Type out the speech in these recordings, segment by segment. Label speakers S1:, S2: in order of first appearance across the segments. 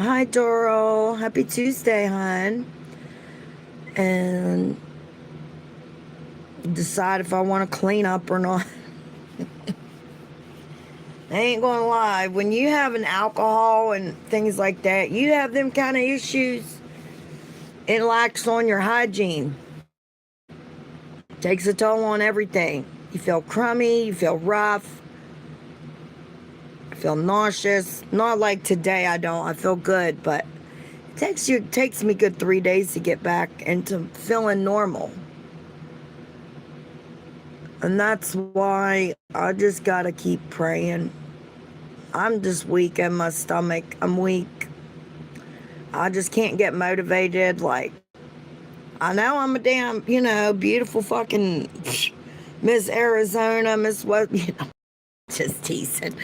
S1: Hi, Doro. Happy Tuesday, hon. And decide if I want to clean up or not. I ain't gonna lie. When you have an alcohol and things like that, you have them kind of issues. It lacks on your hygiene. Takes a toll on everything. You feel crummy. You feel rough. I feel nauseous. Not like today. I don't. I feel good, but takes me good 3 days to get back into feeling normal. And that's why I just gotta keep praying. I'm just weak in my stomach. I'm weak. I just can't get motivated. Like, I know I'm a damn, beautiful fucking Miss Arizona, Miss what, just teasing.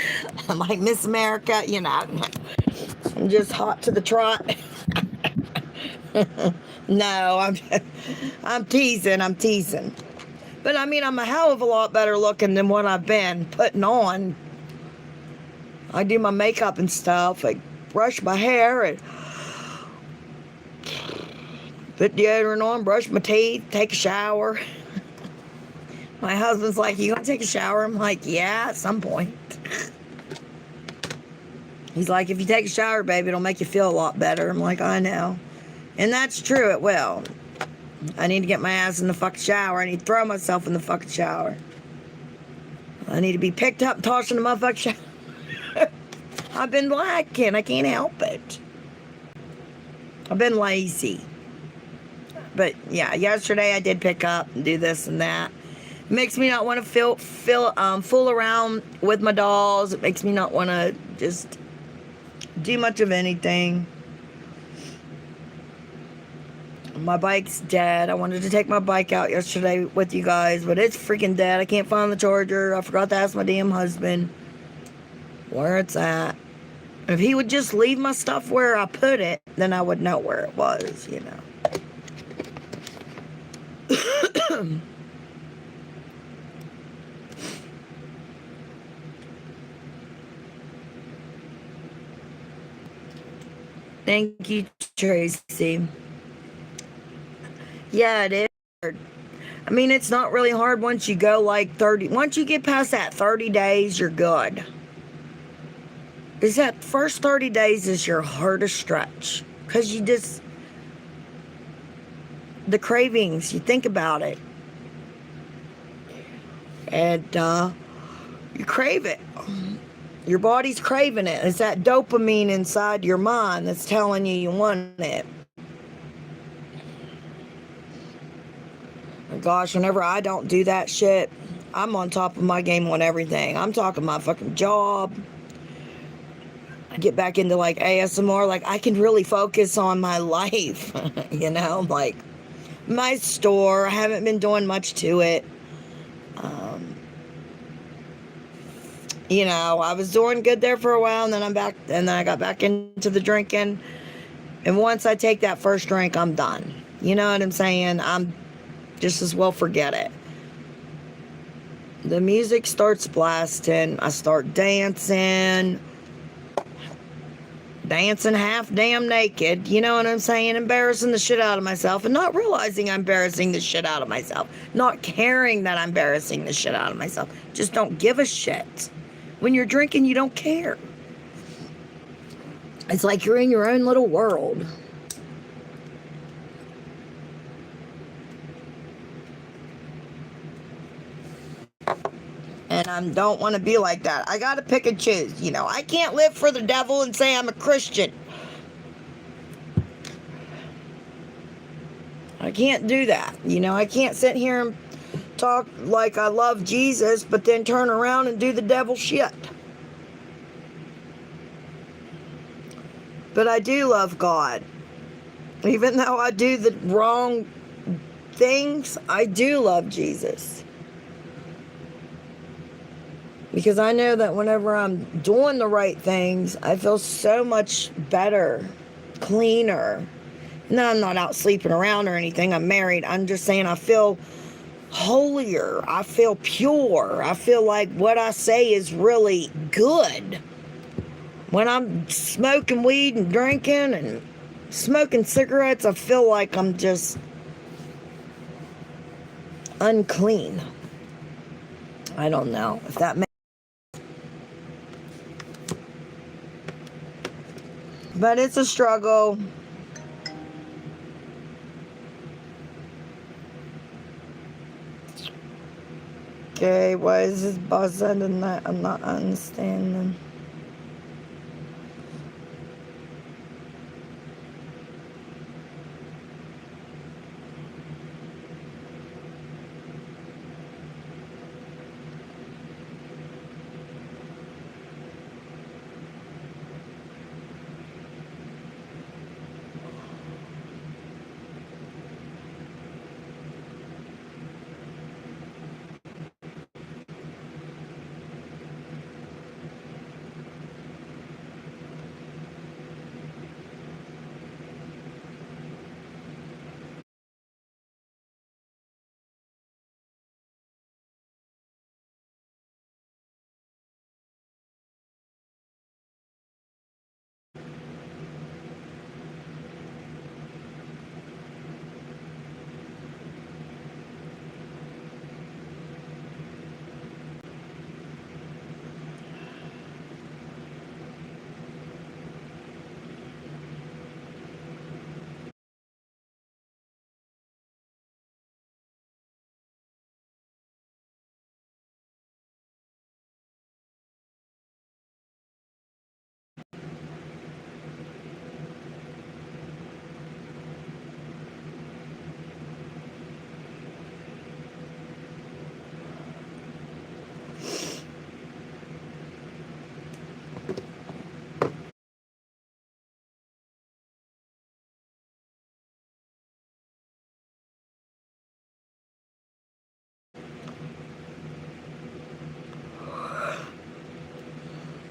S1: I'm like Miss America, I'm just hot to the trot. No, I'm teasing. I'm teasing. But I mean, I'm a hell of a lot better looking than what I've been putting on. I do my makeup and stuff. I brush my hair and put deodorant on, brush my teeth, take a shower. My husband's like, "You gonna take a shower?" I'm like, "Yeah, at some point." He's like, "If you take a shower, baby, it'll make you feel a lot better." I'm like, "I know." And that's true, it will. I need to get my ass in the fucking shower. I need to throw myself in the fucking shower. I need to be picked up and tossed in the motherfucking shower. I've been lacking. I can't help it. I've been lazy. But yeah, yesterday I did pick up and do this and that. It makes me not want to fool around with my dolls. It makes me not want to just do much of anything. My bike's dead. I wanted to take my bike out yesterday with you guys, but it's freaking dead. I can't find the charger. I forgot to ask my damn husband where it's at. If he would just leave my stuff where I put it, then I would know where it was, Thank you, Tracy. Yeah, it is hard. I mean, it's not really hard once you go like 30. Once you get past that 30 days, you're good. Is that first 30 days is your hardest stretch. Because the cravings, you think about it. And you crave it. Your body's craving it. It's that dopamine inside your mind that's telling you want it. Gosh, whenever I don't do that shit, I'm on top of my game on everything. I'm talking my fucking job. I get back into like ASMR, like I can really focus on my life, like my store. I haven't been doing much to it. I was doing good there for a while, and then I'm back, and then I got back into the drinking. And once I take that first drink, I'm done. You know what I'm saying? I'm just as well forget it. The music starts blasting. I start dancing half damn naked. You know what I'm saying? Embarrassing the shit out of myself and not realizing I'm embarrassing the shit out of myself. Not caring that I'm embarrassing the shit out of myself. Just don't give a shit. When you're drinking, you don't care. It's like you're in your own little world. And I don't want to be like that. I got to pick and choose. I can't live for the devil and say I'm a Christian. I can't do that. I can't sit here and talk like I love Jesus, but then turn around and do the devil shit. But I do love God. Even though I do the wrong things, I do love Jesus. Because I know that whenever I'm doing the right things, I feel so much better, cleaner. No, I'm not out sleeping around or anything. I'm married. I'm just saying I feel holier. I feel pure. I feel like what I say is really good. When I'm smoking weed and drinking and smoking cigarettes, I feel like I'm just unclean. I don't know if that makes. But it's a struggle. Okay, why is this buzzing and that? I'm not understanding.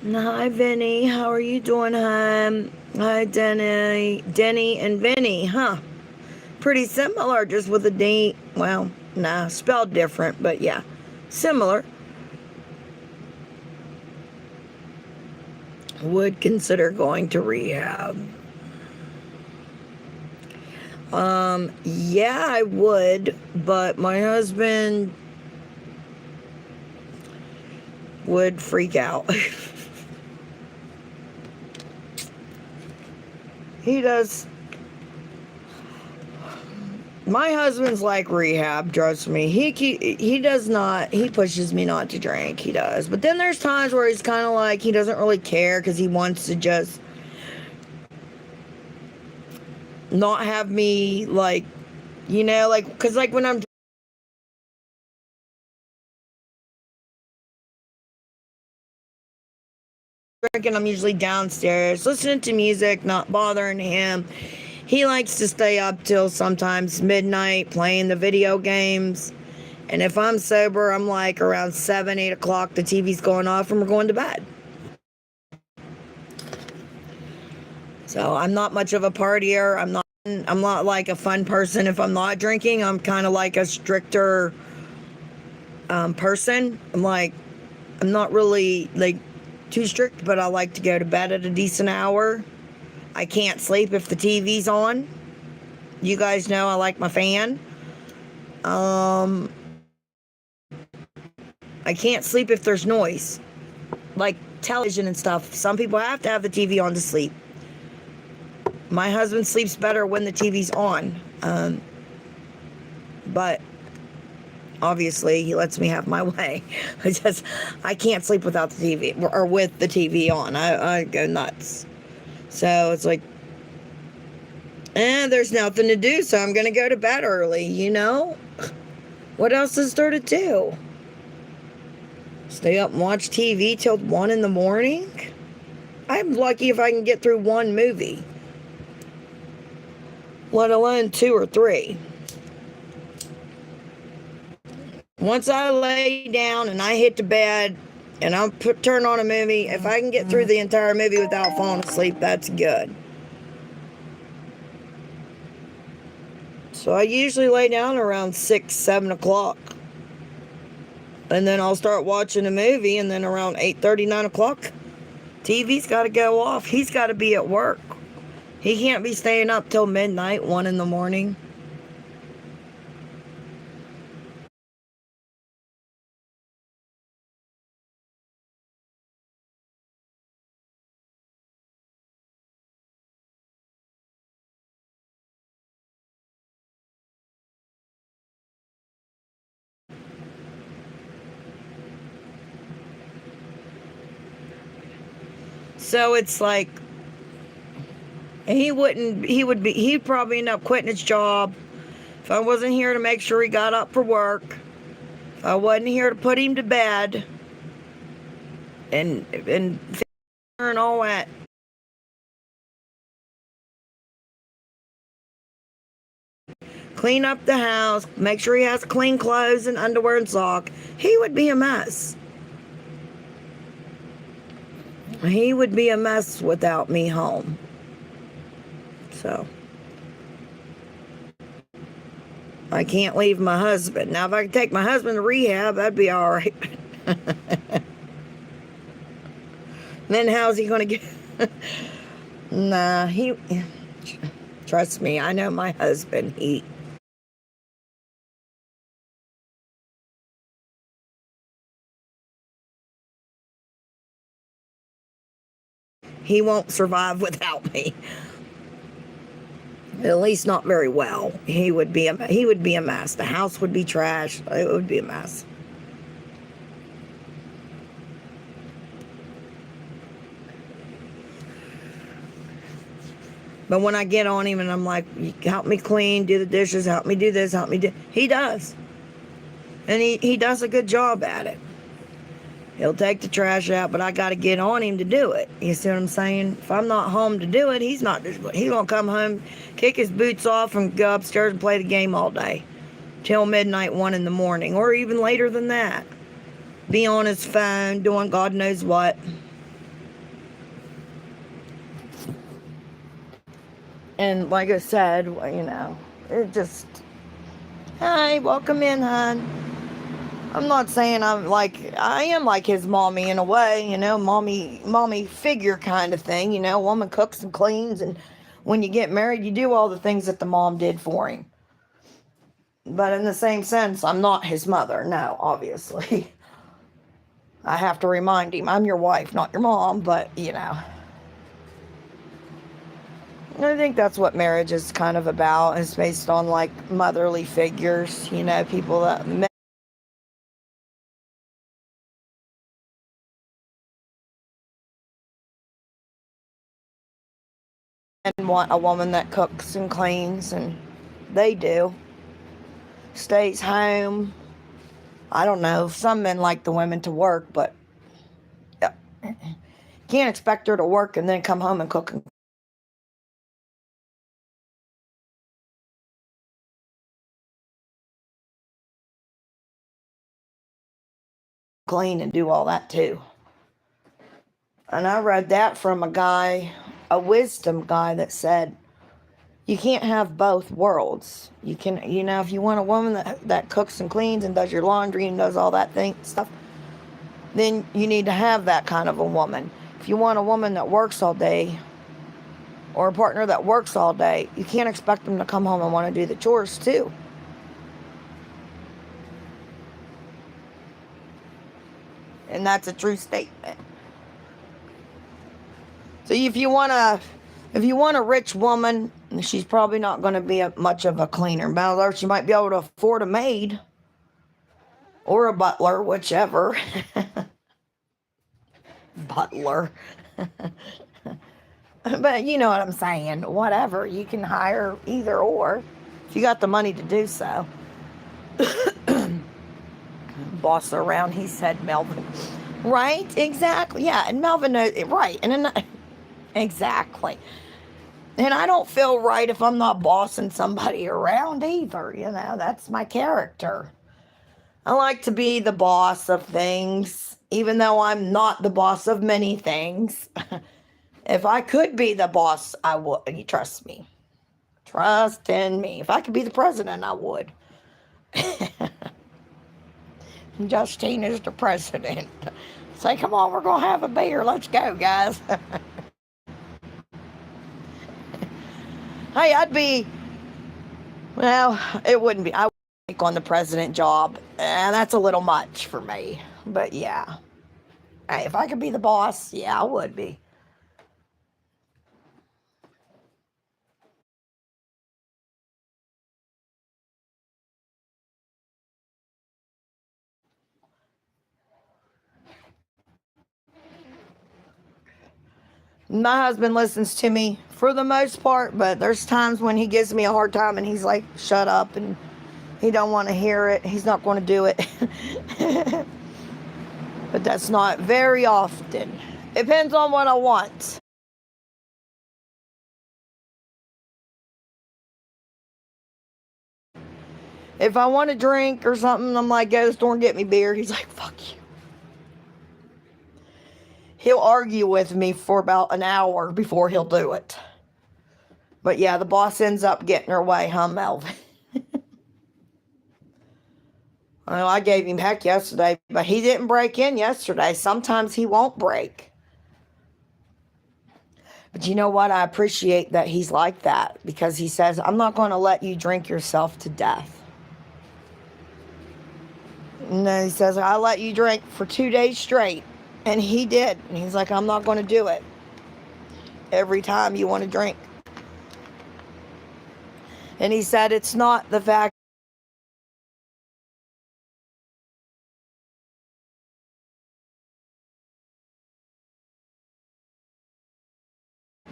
S1: Hi, Vinny. How are you doing, hon? Hi, Denny and Vinny, huh? Pretty similar, just with a D. Well, nah, spelled different, but yeah, similar. Would consider going to rehab. Yeah, I would, but my husband would freak out. He does. My husband's like rehab, trust me. He does not, he pushes me not to drink, he does. But then there's times where he's kind of like, he doesn't really care because he wants to just not have me, like, like, because like when I'm drinking, I'm usually downstairs listening to music, not bothering him. He likes to stay up till sometimes midnight playing the video games. And if I'm sober, I'm like around 7, 8 o'clock, the TV's going off and we're going to bed. So I'm not much of a partier. I'm not like a fun person if I'm not drinking. I'm kind of like a stricter person. I'm not really like too strict, but I like to go to bed at a decent hour. I can't sleep if the TV's on. You guys know I like my fan. I can't sleep if there's noise, like television and stuff. Some people have to have the TV on to sleep. My husband sleeps better when the TV's on. But obviously he lets me have my way. I can't sleep without the TV or with the TV on. I go nuts. So it's like, there's nothing to do, so I'm gonna go to bed early, What else is there to do? Stay up and watch TV till 1 in the morning? I'm lucky if I can get through one movie, let alone 2 or 3. Once I lay down and I hit the bed and I'll turn on a movie, if I can get through the entire movie without falling asleep, that's good. So I usually lay down around 6, 7 o'clock. And then I'll start watching a movie, and then around 8:30, 9 o'clock, TV's got to go off. He's got to be at work. He can't be staying up till midnight, 1 in the morning. So it's like he'd probably end up quitting his job if I wasn't here to make sure he got up for work, if I wasn't here to put him to bed and all that. Clean up the house, make sure he has clean clothes and underwear and sock. He would be a mess. He would be a mess without me home. So I can't leave my husband. Now, if I could take my husband to rehab, that'd be all right. Then how's he going to get... Nah, trust me, I know my husband. He won't survive without me. At least not very well. He would be a mess. The house would be trash. It would be a mess. But when I get on him and I'm like, help me clean, do the dishes, help me do this, help me do... He does. And he does a good job at it. He'll take the trash out, but I got to get on him to do it. You see what I'm saying? If I'm not home to do it, he's going to come home, kick his boots off, and go upstairs and play the game all day. Till midnight, 1 in the morning, or even later than that. Be on his phone, doing God knows what. And like I said, it just... Hi, welcome in, hon. I'm not saying I am like his mommy in a way, mommy figure kind of thing, woman cooks and cleans, and when you get married, you do all the things that the mom did for him. But in the same sense, I'm not his mother, no, obviously. I have to remind him, I'm your wife, not your mom, but, I think that's what marriage is kind of about. It's based on, like, motherly figures, people that... and want a woman that cooks and cleans, and they do. Stays home. I don't know. Some men like the women to work, but can't expect her to work and then come home and cook and clean and do all that too. And I read that from a wisdom guy that said, you can't have both worlds. You can, if you want a woman that cooks and cleans and does your laundry and does all that stuff, then you need to have that kind of a woman. If you want a woman that works all day, or a partner that works all day, you can't expect them to come home and want to do the chores too. And that's a true statement. So if you want a rich woman, she's probably not going to be much of a cleaner. Or she might be able to afford a maid or a butler, whichever. Butler. But you know what I'm saying. Whatever. You can hire either or if you got the money to do so. Boss around, he said, Melvin. Right? Exactly. Yeah, and Melvin knows it. Right. Exactly. And I don't feel right if I'm not bossing somebody around either. That's my character. I like to be the boss of things, even though I'm not the boss of many things. If I could be the boss, I would. You trust me. Trust in me. If I could be the president, I would. Justine is the president. Say, come on, we're going to have a beer. Let's go, guys. Hey, well, it wouldn't be. I would take on the president job. And that's a little much for me. But yeah. Hey, if I could be the boss, yeah, I would be. My husband listens to me for the most part, but there's times when he gives me a hard time and he's like, shut up, and he don't want to hear it. He's not going to do it. But that's not very often. Depends on what I want. If I want a drink or something, I'm like, go to the store and get me beer. He's like, fuck you. He'll argue with me for about an hour before he'll do it. But yeah, the boss ends up getting her way, huh, Melvin? Well, I gave him heck yesterday, but he didn't break in yesterday. Sometimes he won't break. But you know what? I appreciate that he's like that, because he says, I'm not going to let you drink yourself to death. And then he says, I'll let you drink for 2 days straight. And he did. And he's like, I'm not going to do it every time you want to drink. And he said, it's not the fact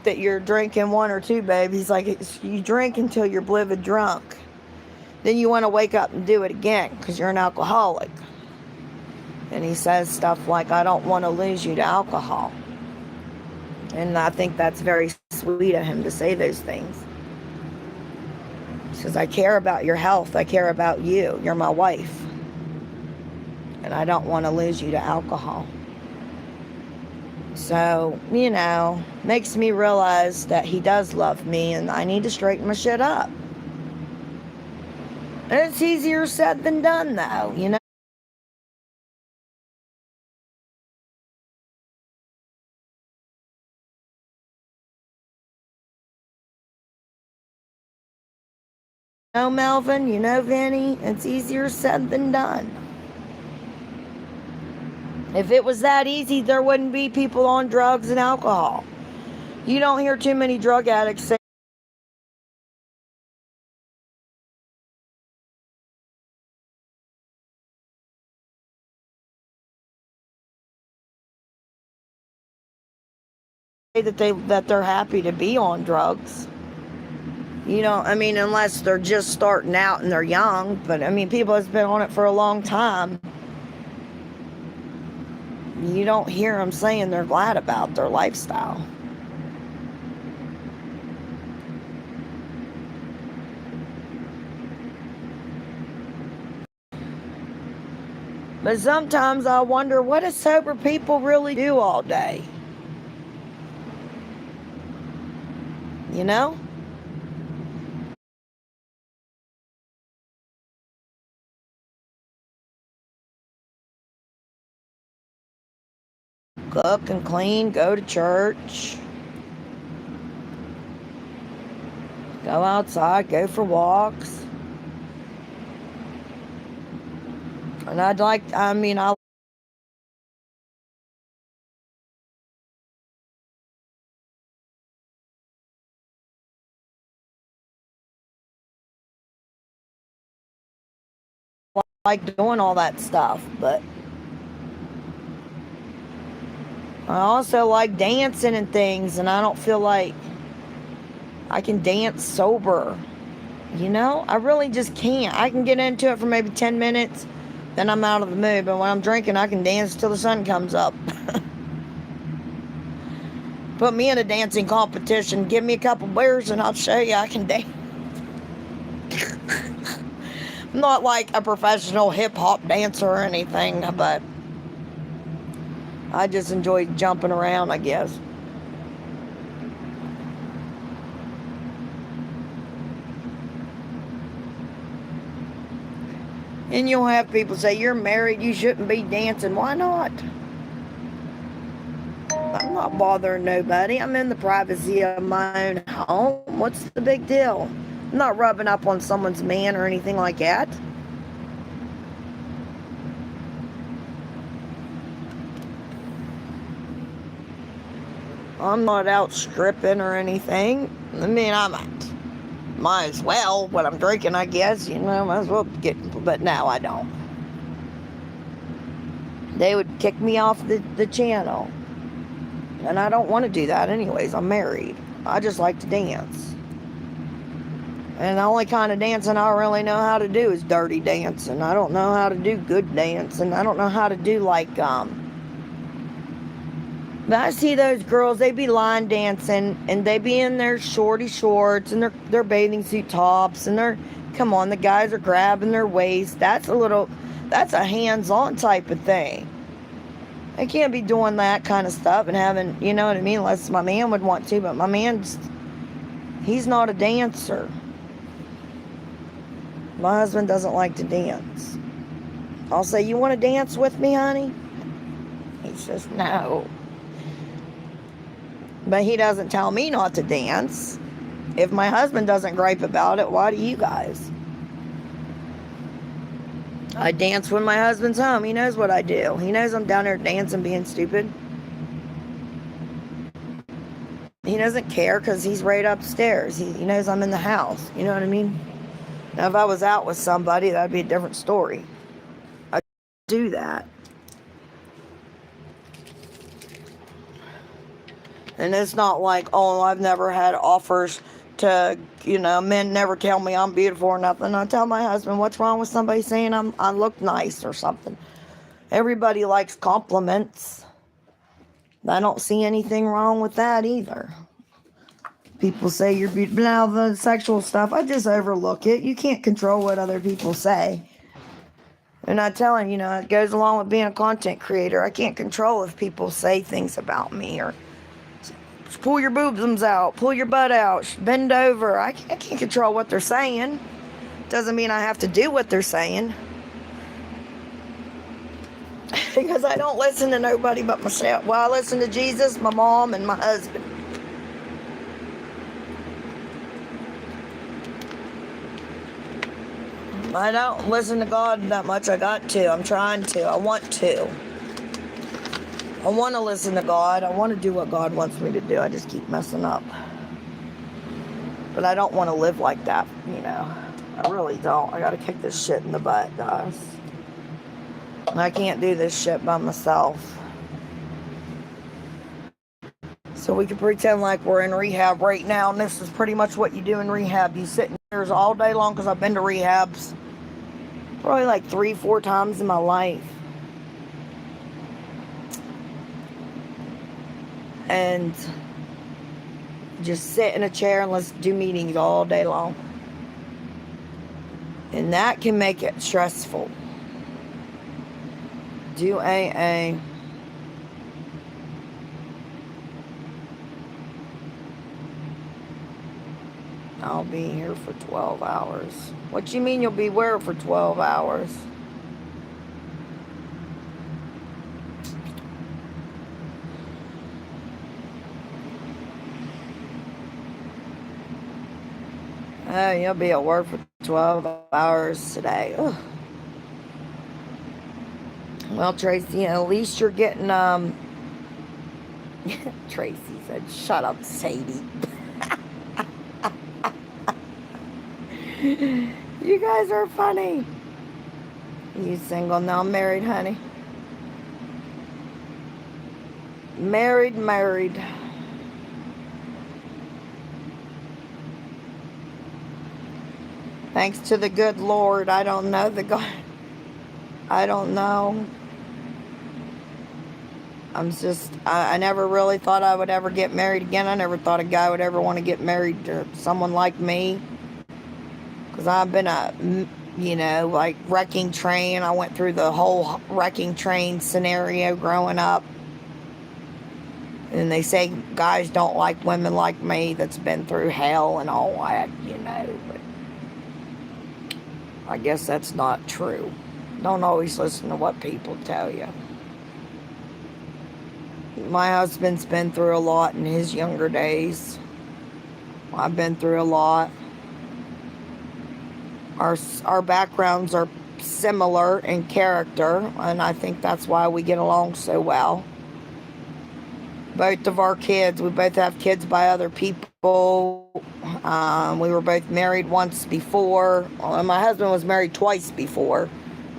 S1: that you're drinking one or two, babe. He's like, you drink until you're blivid drunk. Then you want to wake up and do it again because you're an alcoholic. And he says stuff like, I don't want to lose you to alcohol. And I think that's very sweet of him to say those things. He says, I care about your health. I care about you. You're my wife. And I don't want to lose you to alcohol. So, makes me realize that he does love me and I need to straighten my shit up. And it's easier said than done, though, Melvin, Vinny, it's easier said than done. If it was that easy, there wouldn't be people on drugs and alcohol. You don't hear too many drug addicts say that they're happy to be on drugs. Unless they're just starting out and they're young. But, people have been on it for a long time. You don't hear them saying they're glad about their lifestyle. But sometimes I wonder, what do sober people really do all day? Cook and clean, go to church, go outside, go for walks. And I like doing all that stuff, but I also like dancing and things, and I don't feel like I can dance sober. I really just can't. I can get into it for maybe 10 minutes, then I'm out of the mood. But when I'm drinking, I can dance till the sun comes up. Put me in a dancing competition. Give me a couple beers and I'll show you I can dance. I'm not like a professional hip-hop dancer or anything, but I just enjoy jumping around, I guess. And you'll have people say, you're married, you shouldn't be dancing. Why not? not bothering nobody. I'm in the privacy of my own home. What's the big deal? I'm not rubbing up on someone's man or anything like that. I'm not out stripping or anything. I mean, might as well. What I'm drinking, I guess, might as well get, but no, I don't. They would kick me off the channel. And I don't want to do that anyways. I'm married. I just like to dance. And the only kind of dancing I really know how to do is dirty dancing. I don't know how to do good dancing. I don't know how to do but I see those girls, they be line dancing and they be in their shorty shorts and their bathing suit tops and come on, the guys are grabbing their waist. That's a hands-on type of thing. I can't be doing that kind of stuff and having, you know what I mean, unless my man would want to, but my man's, he's not a dancer. My husband doesn't like to dance. I'll say, you want to dance with me, honey? He says, no. But he doesn't tell me not to dance. If my husband doesn't gripe about it, why do you guys? I dance when my husband's home. He knows what I do. He knows I'm down there dancing, being stupid. He doesn't care because he's right upstairs. He knows I'm in the house. You know what I mean? Now, if I was out with somebody, that'd be a different story. I do that. And it's not like, oh, I've never had offers to, men never tell me I'm beautiful or nothing. I tell my husband, what's wrong with somebody saying I look nice or something? Everybody likes compliments. I don't see anything wrong with that either. People say you're beautiful. Now, the sexual stuff, I just overlook it. You can't control what other people say. And I tell him, it goes along with being a content creator. I can't control if people say things about me or pull your boobs out, pull your butt out, bend over. I can't control what they're saying. Doesn't mean I have to do what they're saying. Because I don't listen to nobody but myself. Well, I listen to Jesus, my mom, and my husband. I don't listen to God that much. I got to. I'm trying to. I want to. I want to listen to God. I want to do what God wants me to do. I just keep messing up. But I don't want to live like that, I really don't. I got to kick this shit in the butt, guys. I can't do this shit by myself. So we can pretend like we're in rehab right now, and this is pretty much what you do in rehab. You sit in chairs all day long, because I've been to rehabs probably like 3-4 times in my life. And just sit in a chair and let's do meetings all day long. And that can make it stressful. Do AA. I'll be here for 12 hours. What you mean you'll be where for 12 hours? Oh, you'll be at work for 12 hours today. Ugh. Well, Tracy, at least you're getting, Tracy said, shut up, Sadie. You guys are funny. You single? No, I'm married, honey. Married. Thanks to the good Lord. I don't know the God. I don't know. I never really thought I would ever get married again. I never thought a guy would ever want to get married to someone like me. Because I've been like wrecking train. I went through the whole wrecking train scenario growing up. And they say guys don't like women like me that's been through hell and all that, But I guess that's not true. Don't always listen to what people tell you. My husband's been through a lot in his younger days. I've been through a lot. Our backgrounds are similar in character, and I think that's why we get along so well. Both of our kids, we both have kids by other people. We were both married once before. My husband was married twice before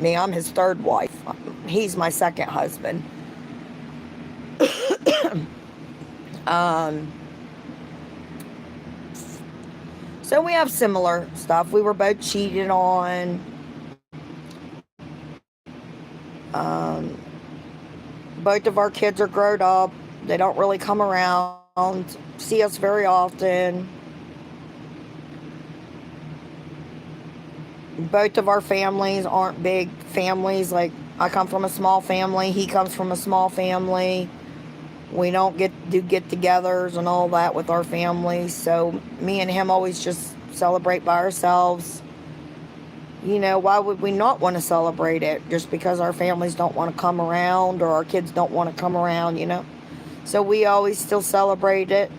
S1: me. I'm his third wife. He's my second husband. So we have similar stuff. We were both cheated on. Both of our kids are grown up. They don't really come around, see us very often. Both of our families aren't big families. Like, I come from a small family. He comes from a small family. We don't do get-togethers and all that with our families. So me and him always just celebrate by ourselves. You know, why would we not want to celebrate it? Just because our families don't want to come around or our kids don't want to come around, you know? So we always still celebrate it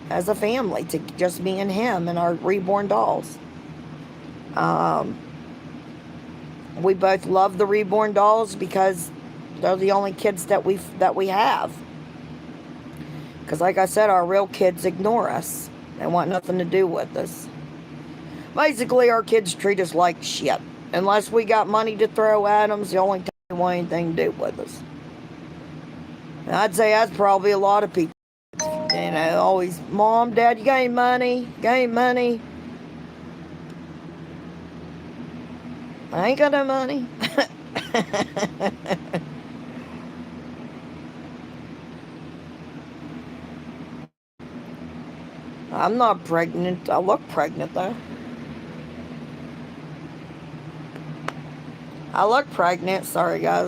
S1: as a family, to just me and him and our reborn dolls. We both love the reborn dolls because they're the only kids that we have. Because like I said, our real kids ignore us. They want nothing to do with us. Basically, our kids treat us like shit. Unless we got money to throw at them, it's the only time they want anything to do with us. And I'd say that's probably a lot of people. You know, always, Mom, Dad, you got any money? Got any money? I ain't got no money. I'm not pregnant. I look pregnant, though. I look pregnant. Sorry, guys.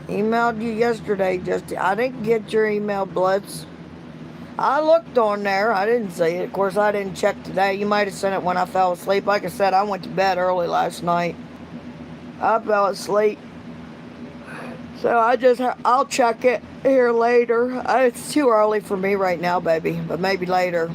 S1: Emailed you yesterday. I didn't get your email, Blitz. I looked on there. I didn't see it. Of course, I didn't check today. You might have sent it when I fell asleep. Like I said, I went to bed early last night. I fell asleep. So I'll check it here later. It's too early for me right now, baby. But maybe later.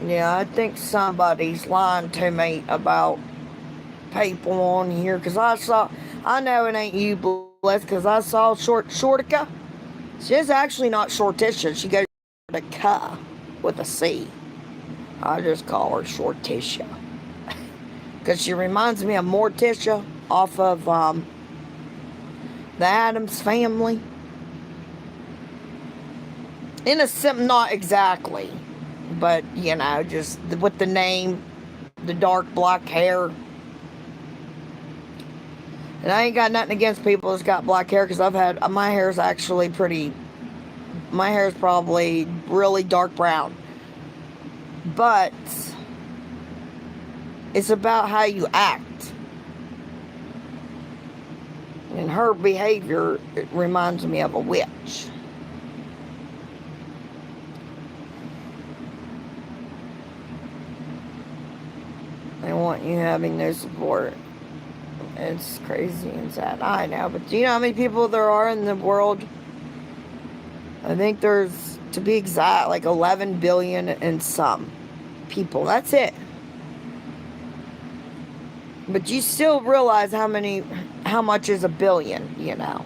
S1: Yeah, I think somebody's lying to me about people on here. Because I know it ain't you, Bless, because I saw Shortica. She's actually not Shorticia. She goes to Ka with a C. I just call her Shorticia. Because she reminds me of Morticia off of the Addams Family. Not exactly. But, you know, just with the name, the dark black hair. And I ain't got nothing against people that's got black hair, because my hair is actually my hair is probably really dark brown. But it's about how you act. And her behavior, it reminds me of a witch. They want you having no support. It's crazy and sad. I know, but do you know how many people there are in the world? I think there's, to be exact, like 11 billion and some people. That's it. But you still realize how much is a billion, you know?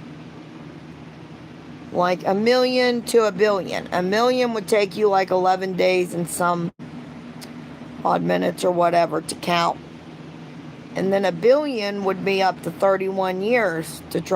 S1: Like 1 million to 1 billion. 1 million would take you like 11 days and some odd minutes or whatever to count. And then 1 billion would be up to 31 years to try